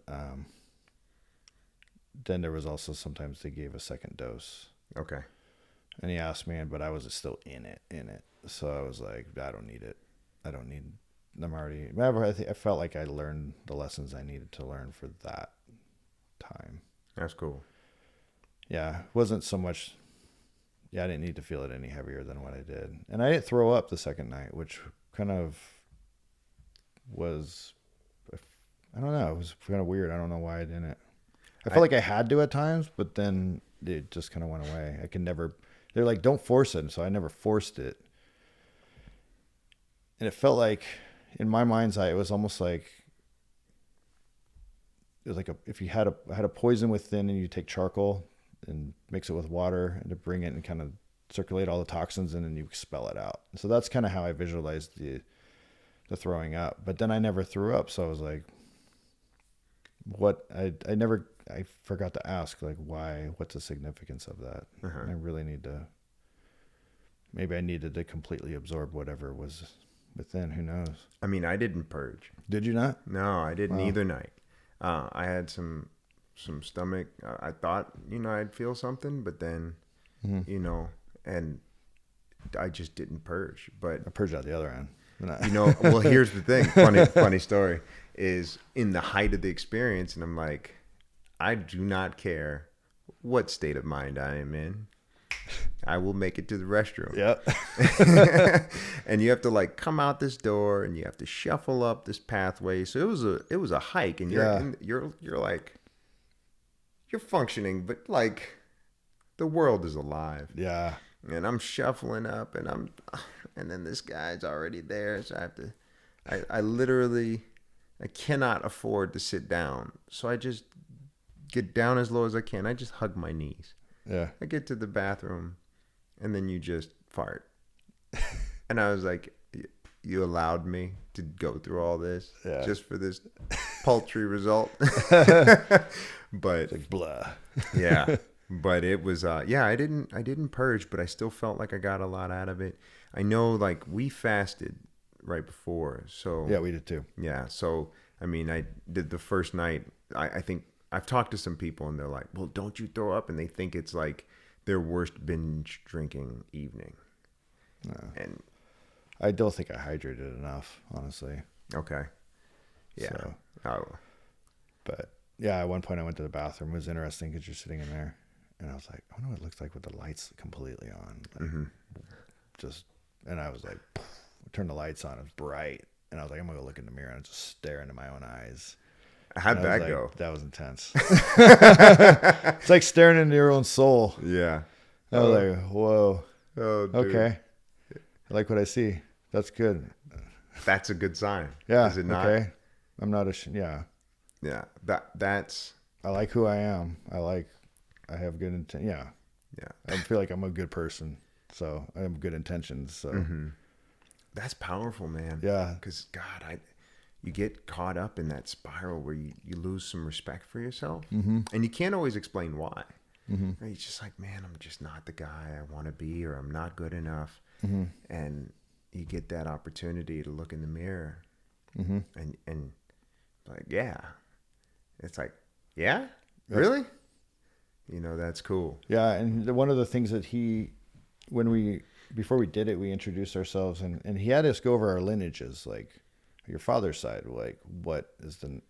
then there was also sometimes they gave a second dose. Okay. And he asked me, but I was still in it. So I was like, I don't need it. I'm already, I felt like I learned the lessons I needed to learn for that time. That's cool. Yeah. It wasn't so much, I didn't need to feel it any heavier than what I did. And I didn't throw up the second night, which kind of was, I don't know. It was kind of weird. I don't know why I didn't. I felt like I had to at times, but then it just kind of went away. They're like, don't force it. And so I never forced it. And it felt like, in my mind's eye, it was almost like, it was like if you had a poison within, and you take charcoal and mix it with water and to bring it and kind of circulate all the toxins in, and you expel it out. So that's kind of how I visualized the throwing up. But then I never threw up. So I was like, I forgot to ask, like, what's the significance of that? I really maybe I needed to completely absorb whatever was within. Who knows? I mean, I didn't purge. Did you not? No, I didn't Wow. either night. I had some stomach. I thought, I'd feel something, but then, and I just didn't purge. But I purged out the other end. well, here's the thing. Funny story is in the height of the experience, and I'm like, I do not care what state of mind I am in. I will make it to the restroom. Yep. And you have to like come out this door, and you have to shuffle up this pathway. So it was a hike, and you're like, you're functioning, but like the world is alive. Yeah. And I'm shuffling up, and then this guy's already there, so I have to. I literally, I cannot afford to sit down, so I just get down as low as I can. I just hug my knees. Yeah. I get to the bathroom, and then you just fart. And I was like, you allowed me to go through all this just for this paltry result. But like blah. Yeah. But it was I didn't purge, but I still felt like I got a lot out of it. I know, like, we fasted right before, so Yeah, we did too. yeah. So I mean, I did the first night. I think I've talked to some people, and they're like, well, don't you throw up? And they think it's like their worst binge drinking evening. No. And I don't think I hydrated enough, honestly. okay. Yeah. So, but yeah, at one point I went to the bathroom. It was interesting because you're sitting in there, and I was like, I wonder what it looks like with the lights completely on. Like, and I was like, turn the lights on. It was bright, and I was like, I'm gonna go look in the mirror and just stare into my own eyes. How'd that go? That was intense. It's like staring into your own soul. Yeah. I was like, whoa. Oh, dude. Okay. I like what I see. That's good. That's a good sign. Yeah. Is it not? Okay. I'm not yeah. Yeah. That's. I like who I am. I have good intent. Yeah. Yeah. I feel like I'm a good person. So I have good intentions. So That's powerful, man. yeah. Because God, you get caught up in that spiral where you lose some respect for yourself, and you can't always explain why. Right? It's just like, man, I'm just not the guy I want to be, or I'm not good enough. And you get that opportunity to look in the mirror, and like, yeah, it's like, yeah, really, that's cool. Yeah. And one of the things that before we did it, we introduced ourselves, and he had us go over our lineages, like your father's side, like what is the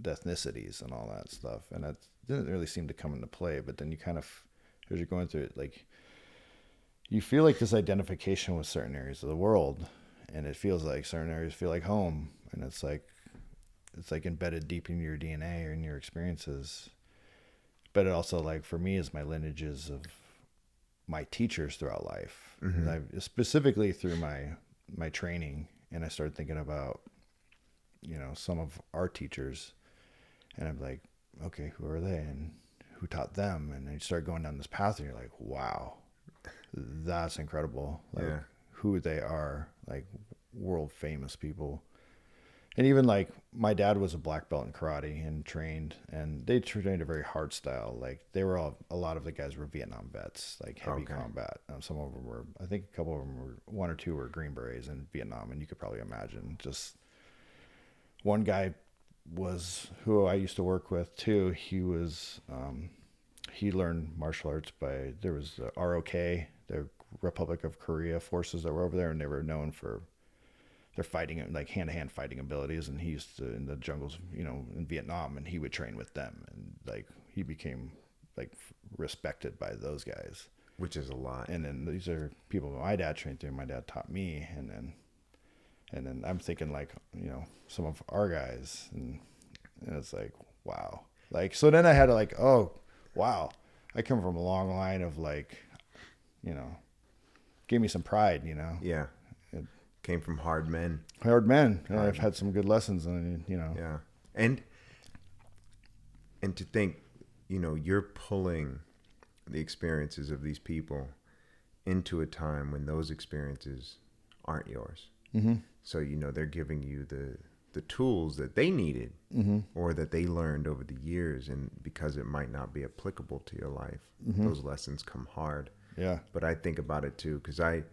ethnicities and all that stuff, and that didn't really seem to come into play. But then you kind of, as you're going through it, like you feel like this identification with certain areas of the world, and it feels like certain areas feel like home, and it's like embedded deep in your DNA or in your experiences. But it also, like, for me, is my lineages of my teachers throughout life, specifically through my training. And I started thinking about, some of our teachers, and I'm like, okay, who are they and who taught them? And you start going down this path, and you're like, wow, that's incredible. Like, who they are, like world famous people. And even like my dad was a black belt in karate and trained, and they trained a very hard style. Like a lot of the guys were Vietnam vets, like heavy combat. Some of them were, I think a couple of them were, one or two were Green Berets in Vietnam. And you could probably imagine, just one guy was who I used to work with too. He was, he learned martial arts there was the ROK, the Republic of Korea forces that were over there, and they were known for their fighting, like hand-to-hand fighting abilities. And he used to, in the jungles, in Vietnam, and he would train with them, and like he became like respected by those guys, which is a lot. And then these are people my dad trained through, my dad taught me, and then I'm thinking, like, some of our guys, and it's like, wow. Like, so then I had to, like, oh wow, I come from a long line of, like, gave me some pride, Yeah. Came from hard men. I've had some good lessons, and Yeah. And to think, you're pulling the experiences of these people into a time when those experiences aren't yours. So they're giving you the tools that they needed or that they learned over the years, and because it might not be applicable to your life, those lessons come hard. Yeah. But I think about it too, because I'm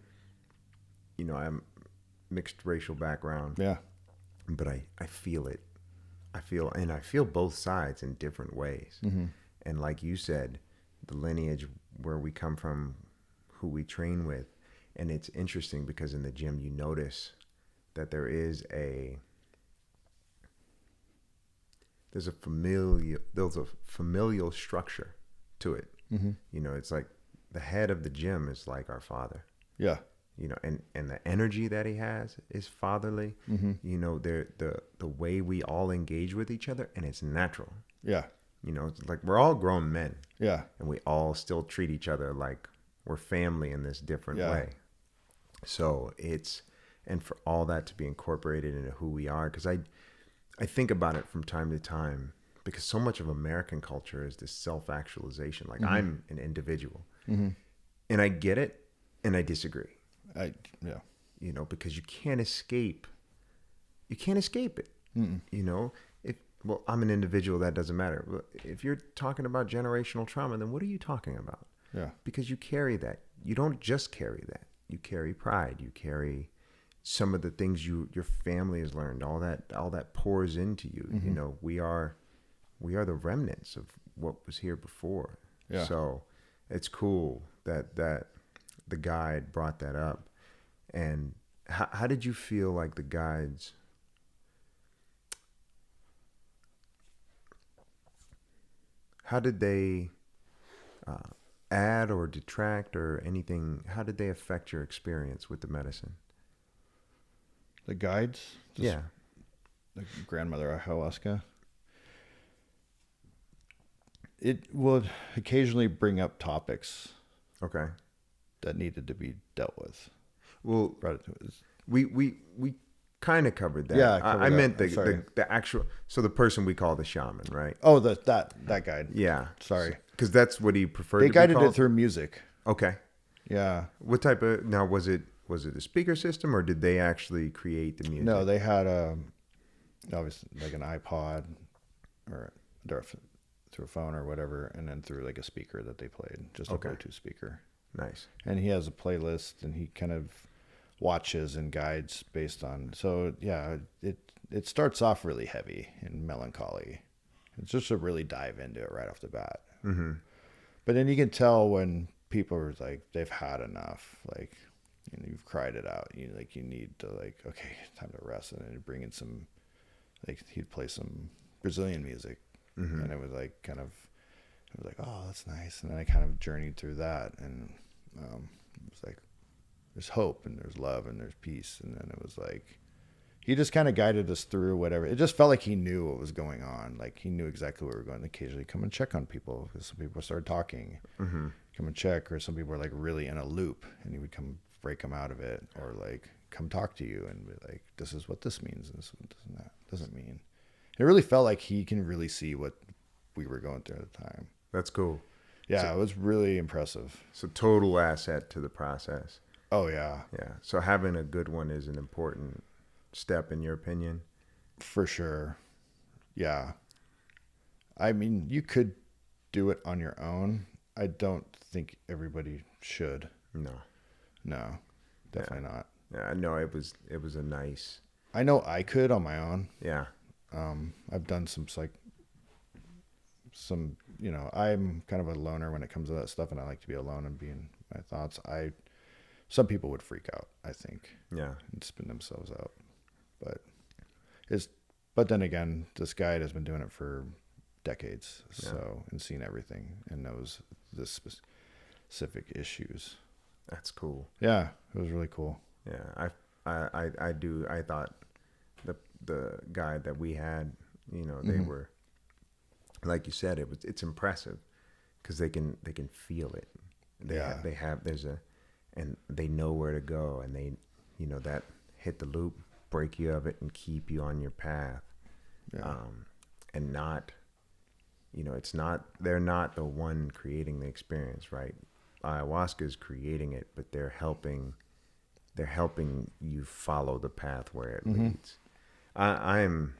mixed racial background. Yeah. But I feel it. I feel both sides in different ways. And like you said, the lineage where we come from, who we train with, and it's interesting because in the gym you notice that there's a familial structure to it. It's like the head of the gym is like our father. Yeah. And the energy that he has is fatherly. The way we all engage with each other, and it's natural. Yeah. It's like we're all grown men. Yeah. And we all still treat each other like we're family in this different way. So and for all that to be incorporated into who we are, because I think about it from time to time, because so much of American culture is this self-actualization. Like I'm an individual, and I get it, and I disagree. Because you can't escape it. Well, I'm an individual, that doesn't matter. If you're talking about generational trauma, then what are you talking about? Yeah. Because you carry that. You don't just carry that. You carry pride. You carry some of the things your family has learned. All that pours into you. We are the remnants of what was here before. Yeah. So it's cool that the guide brought that up. And how did you feel like the guides how did they add or detract or anything? How did they affect your experience with the medicine? The guides? Yeah. The grandmother ayahuasca. It would occasionally bring up topics. Okay. That needed to be dealt with. Well, we kind of covered that. Yeah, I meant the actual. So the person we call the shaman, right? Oh, that guide. Yeah. Sorry. Because that's what he preferred. They to guided be called? it through music. Okay. Yeah. What type of? Now was it a speaker system, or did they actually create the music? No, they had obviously like an iPod or through a phone or whatever, and then through like a speaker that they played, just a Bluetooth speaker. Nice. And he has a playlist, and he kind of watches and guides based on. So yeah, it starts off really heavy and melancholy. It's just to really dive into it right off the bat. Mm-hmm. But then you can tell when people are like they've had enough, like you've cried it out. You need to okay, time to rest, and then you bring in some he'd play some Brazilian music, and it was oh, that's nice. And then I kind of journeyed through that, and it was like there's hope and there's love and there's peace, and then it was like he just kind of guided us through whatever. It just felt like he knew what was going on. Like he knew exactly where we were going. Occasionally come and check on people because some people started talking. Come and check, or some people were like really in a loop, and he would come break them out of it, or like come talk to you and be like, this is what this means, and this doesn't mean. It really felt like he can really see what we were going through at the time. That's cool. Yeah, it was really impressive. So total asset to the process. Oh yeah. Yeah. So having a good one is an important step in your opinion? For sure. Yeah. I mean, you could do it on your own. I don't think everybody should. No, definitely not. Yeah, no, it was a nice. I know I could on my own. Yeah. I've done some I'm kind of a loner when it comes to that stuff, and I like to be alone and be in my thoughts. Some people would freak out, I think. Yeah. And spin themselves out. But then again, this guide has been doing it for decades, and seen everything and knows the specific issues. That's cool. Yeah, it was really cool. Yeah, I thought the guide that we had, they were, like you said, it's impressive because they can feel it. And they know where to go, and they, that hit the loop, break you of it, and keep you on your path. Yeah. And not, they're not the one creating the experience, right? Ayahuasca is creating it, but they're helping you follow the path where it leads. I'm,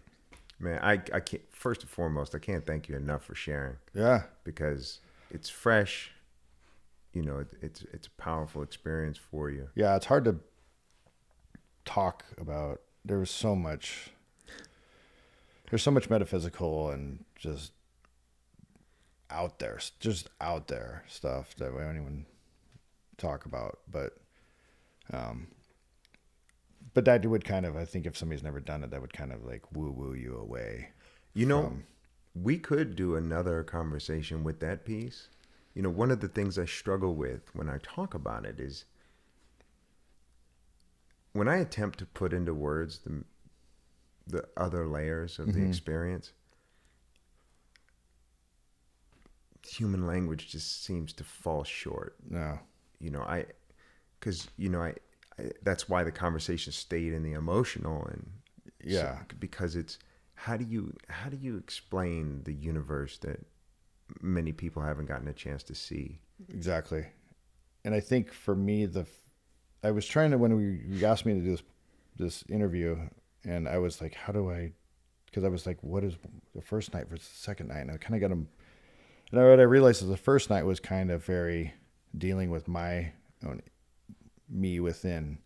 man, I can't, first and foremost, I can't thank you enough for sharing Yeah. because it's fresh. It's a powerful experience for you. Yeah. It's hard to talk about. There's so much metaphysical and just out there stuff that we don't even talk about. But that would kind of, I think if somebody's never done it, that would kind of like woo you away. We could do another conversation with that piece. One of the things I struggle with when I talk about it is when I attempt to put into words the other layers of the experience, human language just seems to fall short. No. Because that's why the conversation stayed in the emotional, and because it's how do you explain the universe that many people haven't gotten a chance to see? Exactly. And I think for me, I was trying to, when you asked me to do this interview, and I was like, because I was like, what is the first night versus the second night? And I kind of got them. And what I realized is the first night was kind of very dealing with my own me within,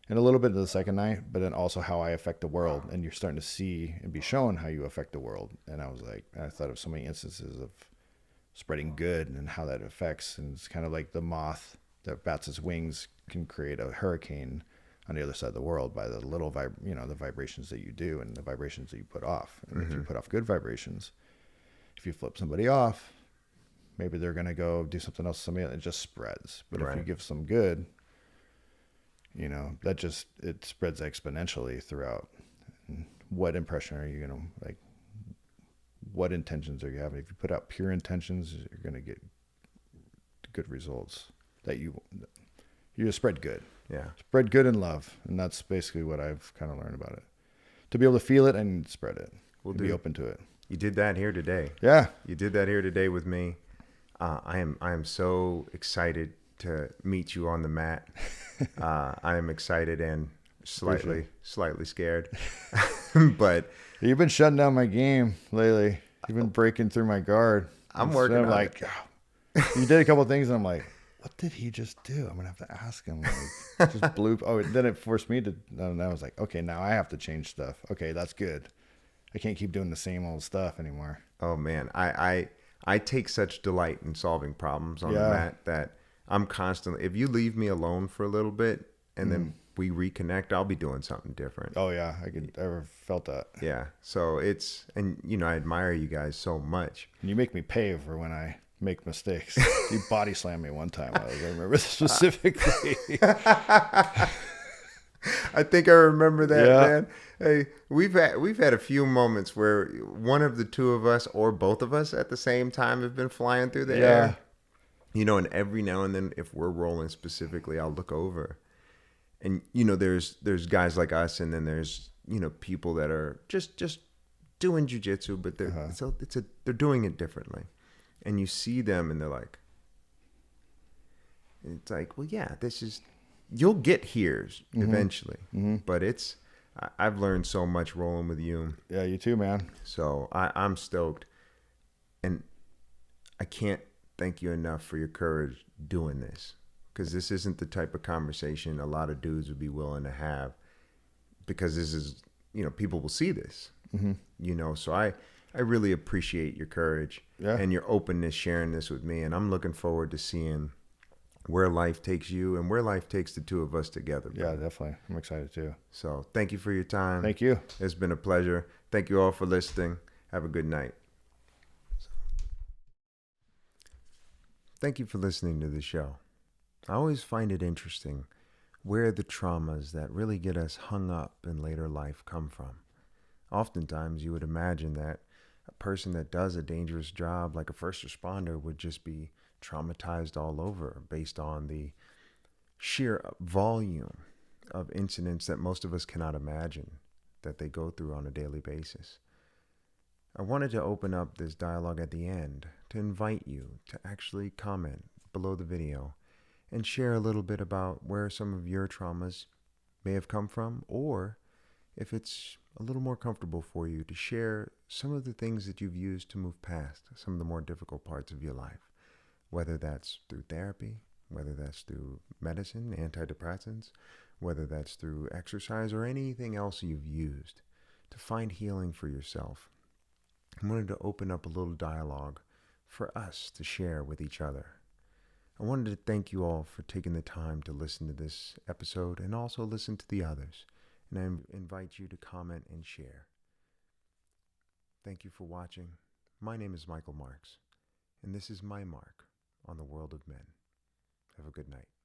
and a little bit of the second night, but then also how I affect the world. And you're starting to see and be shown how you affect the world. And I thought of so many instances of spreading good and how that affects. And it's kind of like the moth that bats its wings can create a hurricane on the other side of the world by the little the vibrations that you do and the vibrations that you put off. And if you put off good vibrations, if you flip somebody off, maybe they're going to go do something else to somebody else. It just spreads. But if you give some good, it spreads exponentially throughout. And what impression are you going to, like, what intentions are you having? If you put out pure intentions, you're going to get good results that you just spread good. Yeah. Spread good and love. And that's basically what I've kind of learned about it. To be able to feel it and spread it. Be open to it. You did that here today. Yeah. You did that here today with me. I am so excited to meet you on the mat. I am excited and slightly scared. But you've been shutting down my game lately. You've been breaking through my guard. I'm working on it. You did a couple of things and I'm like, what did he just do? I'm gonna have to ask him. Like, just blew. Oh, then it forced me to. And I was like, okay, now I have to change stuff. Okay, that's good. I can't keep doing the same old stuff anymore. Oh man, I take such delight in solving problems on the mat that I'm constantly. If you leave me alone for a little bit and then we reconnect, I'll be doing something different. Oh yeah, I ever felt that. Yeah, so I admire you guys so much. And you make me pay for when I make mistakes. You body slammed me one time. I remember specifically. I think I remember that, man. Hey, we've had a few moments where one of the two of us or both of us at the same time have been flying through the air. And every now and then, if we're rolling specifically, I'll look over, and there's guys like us, and then there's people that are just doing jujitsu, but they're doing it differently, and you see them, and they're like, it's like, well, yeah, this is. You'll get here eventually, but I've learned so much rolling with you. Yeah, you too, man. So I'm stoked, and I can't thank you enough for your courage doing this, because this isn't the type of conversation a lot of dudes would be willing to have, because this is, people will see this, so I really appreciate your courage and your openness sharing this with me, and I'm looking forward to seeing where life takes you and where life takes the two of us together. Bro. Yeah, definitely. I'm excited too. So thank you for your time. Thank you. It's been a pleasure. Thank you all for listening. Have a good night. Thank you for listening to the show. I always find it interesting where the traumas that really get us hung up in later life come from. Oftentimes you would imagine that a person that does a dangerous job like a first responder would just be traumatized all over based on the sheer volume of incidents that most of us cannot imagine that they go through on a daily basis. I wanted to open up this dialogue at the end to invite you to actually comment below the video and share a little bit about where some of your traumas may have come from, or if it's a little more comfortable for you to share some of the things that you've used to move past some of the more difficult parts of your life, whether that's through therapy, whether that's through medicine, antidepressants, whether that's through exercise or anything else you've used to find healing for yourself. I wanted to open up a little dialogue for us to share with each other. I wanted to thank you all for taking the time to listen to this episode and also listen to the others. And I invite you to comment and share. Thank you for watching. My name is Michael Marks, and this is my mark on the world of men. Have a good night.